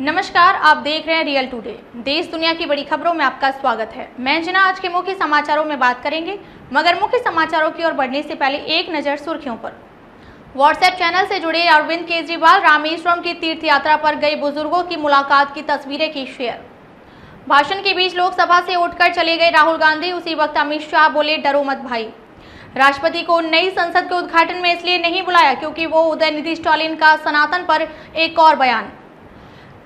नमस्कार, आप देख रहे हैं रियल टुडे। देश दुनिया की बड़ी खबरों में आपका स्वागत है। मैं जना आज के मुख्य समाचारों में बात करेंगे, मगर मुख्य समाचारों की ओर बढ़ने से पहले एक नजर सुर्खियों पर। व्हाट्सएप चैनल से जुड़े अरविंद केजरीवाल रामेश्वरम की तीर्थ यात्रा पर गए बुजुर्गों की मुलाकात की तस्वीरें की शेयर। भाषण के बीच लोकसभा से उठकर चले गए राहुल गांधी। उसी वक्त अमित शाह बोले, डरो मत भाई। राष्ट्रपति को नई संसद के उद्घाटन में इसलिए नहीं बुलाया क्योंकि वो उदयनिधि स्टालिन का सनातन पर एक और बयान।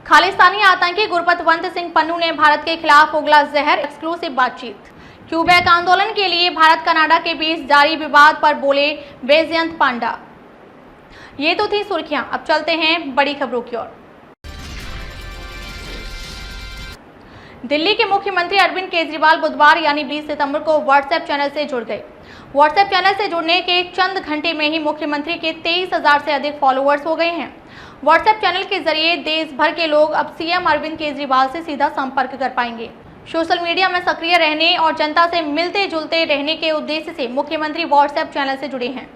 खालिस्तानी आतंकी गुरपतवंत सिंह पन्नू ने भारत के खिलाफ उगला जहर। एक्सक्लूसिव बातचीत। क्यूबेक आंदोलन के लिए भारत कनाडा के बीच जारी विवाद पर बोले बैजयंत पांडा। ये तो थी सुर्खियां, अब चलते हैं बड़ी खबरों की ओर। दिल्ली के मुख्यमंत्री अरविंद केजरीवाल बुधवार यानी 20 सितंबर को व्हाट्सएप चैनल से जुड़ गए। व्हाट्सएप चैनल से जुड़ने के चंद घंटे में ही मुख्यमंत्री के 23,000 से अधिक फॉलोअर्स हो गए हैं। व्हाट्सएप चैनल के जरिए देश भर के लोग अब सीएम अरविंद केजरीवाल से सीधा संपर्क कर पाएंगे। सोशल मीडिया में सक्रिय रहने और जनता से मिलते जुलते रहने के उद्देश्य से मुख्यमंत्री व्हाट्सएप चैनल से जुड़े हैं।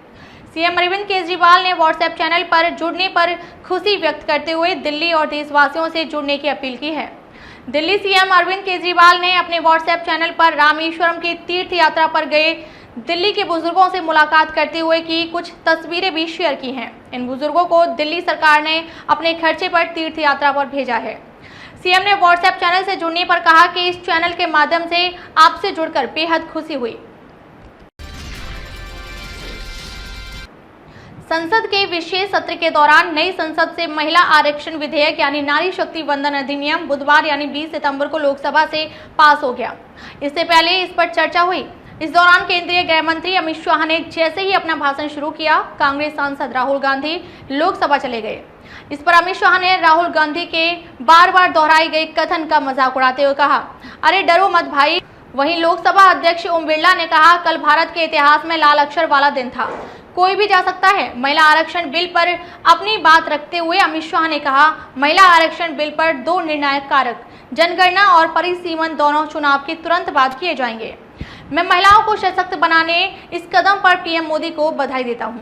सीएम अरविंद केजरीवाल ने व्हाट्सएप चैनल पर जुड़ने पर खुशी व्यक्त करते हुए दिल्ली और देशवासियों से जुड़ने की अपील की है। दिल्ली सीएम अरविंद केजरीवाल ने अपने व्हाट्सएप चैनल पर रामेश्वरम की तीर्थ यात्रा पर गए दिल्ली के बुजुर्गों से मुलाकात करते हुए की कुछ तस्वीरें भी शेयर की हैं। इन बुजुर्गों को दिल्ली सरकार ने अपने खर्चे पर तीर्थ यात्रा पर भेजा है। सीएम ने व्हाट्सएप चैनल से जुड़ने पर कहा कि इस चैनल के माध्यम से आपसे जुड़कर बेहद खुशी हुई। संसद के विशेष सत्र के दौरान नई संसद से महिला आरक्षण विधेयक यानी नारी शक्ति वंदन अधिनियम बुधवार यानी 20 सितंबर को लोकसभा से पास हो गया। इससे पहले इस पर चर्चा हुई। इस दौरान केंद्रीय गृह मंत्री अमित शाह ने जैसे ही अपना भाषण शुरू किया, कांग्रेस सांसद राहुल गांधी लोकसभा चले गए। इस पर अमित शाह ने राहुल गांधी के बार बार दोहराए गए कथन का मजाक उड़ाते हुए कहा, अरे डरो मत भाई। वहीं लोकसभा अध्यक्ष ओम बिरला ने कहा, कल भारत के इतिहास में लाल अक्षर वाला दिन था, कोई भी जा सकता है। महिला आरक्षण बिल पर अपनी बात रखते हुए अमित शाह ने कहा, महिला आरक्षण बिल पर 2 निर्णायक कारक जनगणना और परिसीमन दोनों चुनाव के तुरंत बाद किए जाएंगे। मैं महिलाओं को सशक्त बनाने इस कदम पर पीएम मोदी को बधाई देता हूं।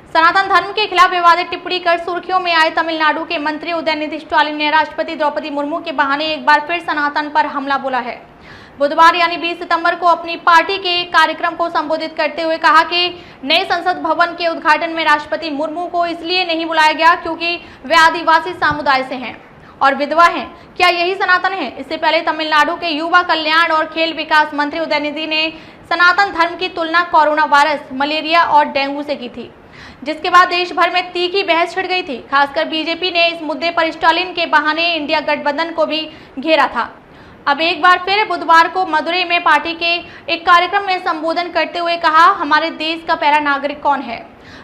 सनातन धर्म के खिलाफ विवादित टिप्पणी कर सुर्खियों में आए तमिलनाडु के मंत्री उदयनिधि स्टालिन ने राष्ट्रपति द्रौपदी मुर्मू के बहाने एक बार फिर सनातन पर हमला बोला है। बुधवार यानी 20 सितंबर को अपनी पार्टी के कार्यक्रम को संबोधित करते हुए कहा कि नए संसद भवन के उद्घाटन में राष्ट्रपति मुर्मू को इसलिए नहीं बुलाया गया क्योंकि वे आदिवासी समुदाय से हैं और विधवा हैं। क्या यही सनातन है? इससे पहले तमिलनाडु के युवा कल्याण और खेल विकास मंत्री उदयनिधि ने सनातन धर्म की तुलना कोरोना वायरस, मलेरिया और डेंगू से की थी, जिसके बाद देश भर में तीखी बहस छिड़ गई थी। खासकर बीजेपी ने इस मुद्दे पर स्टालिन के बहाने इंडिया गठबंधन को भी घेरा था। अब एक बार फिर बुधवार को मदुरई में पार्टी के एक कार्यक्रम में संबोधन करते हुए कहा, हमारे देश का पहला नागरिक कौन है?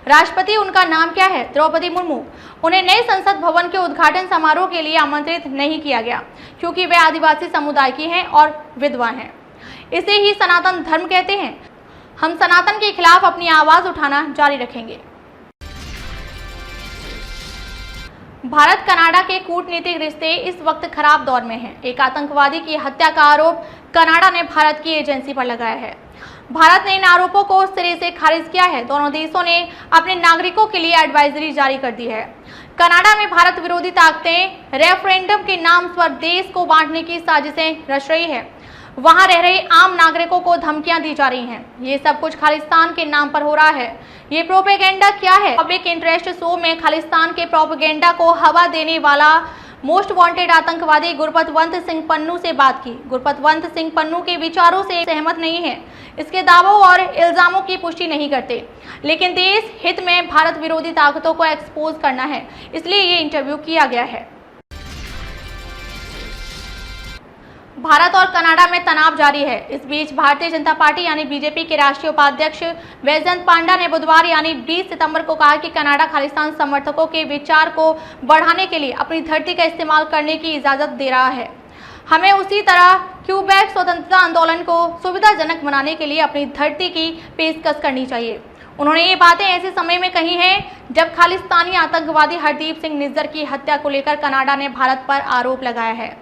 राष्ट्रपति, उनका नाम क्या है? द्रौपदी मुर्मू। उन्हें नए संसद भवन के उद्घाटन समारोह के लिए आमंत्रित नहीं किया गया क्योंकि वे आदिवासी समुदाय की हैं और विधवा हैं। इसे ही सनातन धर्म कहते हैं। हम सनातन के खिलाफ अपनी आवाज उठाना जारी रखेंगे। भारत कनाडा के कूटनीतिक रिश्ते इस वक्त खराब दौर में हैं। एक आतंकवादी की हत्या का आरोप कनाडा ने भारत की एजेंसी पर लगाया है। भारत ने इन आरोपों को सिरे से खारिज किया है। दोनों देशों ने अपने नागरिकों के लिए एडवाइजरी जारी कर दी है। कनाडा में भारत विरोधी ताकतें रेफरेंडम के नाम पर देश को बांटने की साजिशें रच रही है। वहां रह रहे आम नागरिकों को धमकियां दी जा रही हैं। ये सब कुछ खालिस्तान के नाम पर हो रहा है। ये प्रोपेगेंडा क्या है? पब्लिक इंटरेस्ट शो में खालिस्तान के प्रोपेगेंडा को हवा देने वाला मोस्ट वांटेड आतंकवादी गुरपतवंत सिंह पन्नू से बात की। गुरपतवंत सिंह पन्नू के विचारों से सहमत नहीं है, इसके दावों और इल्जामों की पुष्टि नहीं करते, लेकिन देश हित में भारत विरोधी ताकतों को एक्सपोज करना है, इसलिए ये इंटरव्यू किया गया है। भारत और कनाडा में तनाव जारी है। इस बीच भारतीय जनता पार्टी यानी बीजेपी के राष्ट्रीय उपाध्यक्ष बैजयंत पांडा ने बुधवार यानी 20 सितंबर को कहा कि कनाडा खालिस्तान समर्थकों के विचार को बढ़ाने के लिए अपनी धरती का इस्तेमाल करने की इजाजत दे रहा है। हमें उसी तरह क्यूबेक स्वतंत्रता आंदोलन को सुविधाजनक बनाने के लिए अपनी धरती की पेशकश करनी चाहिए। उन्होंने ये बातें ऐसे समय में कही हैं जब खालिस्तानी आतंकवादी हरदीप सिंह निज्जर की हत्या को लेकर कनाडा ने भारत पर आरोप लगाया है।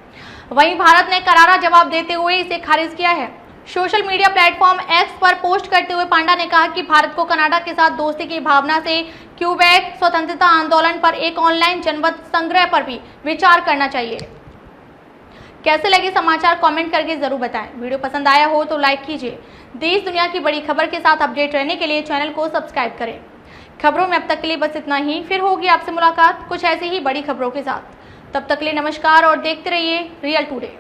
वहीं भारत ने करारा जवाब देते हुए इसे खारिज किया है। सोशल मीडिया प्लेटफॉर्म एक्स पर पोस्ट करते हुए पांडा ने कहा कि भारत को कनाडा के साथ दोस्ती की भावना से क्यूबेक स्वतंत्रता आंदोलन पर एक ऑनलाइन जनमत संग्रह पर भी विचार करना चाहिए। कैसे लगे समाचार कमेंट करके जरूर बताएं। वीडियो पसंद आया हो तो लाइक कीजिए। देश दुनिया की बड़ी खबर के साथ अपडेट रहने के लिए चैनल को सब्सक्राइब करें। खबरों में अब तक के लिए बस इतना ही। फिर होगी आपसे मुलाकात कुछ ऐसी ही बड़ी खबरों के साथ। तब तक के लिए नमस्कार और देखते रहिए रियल टुडे।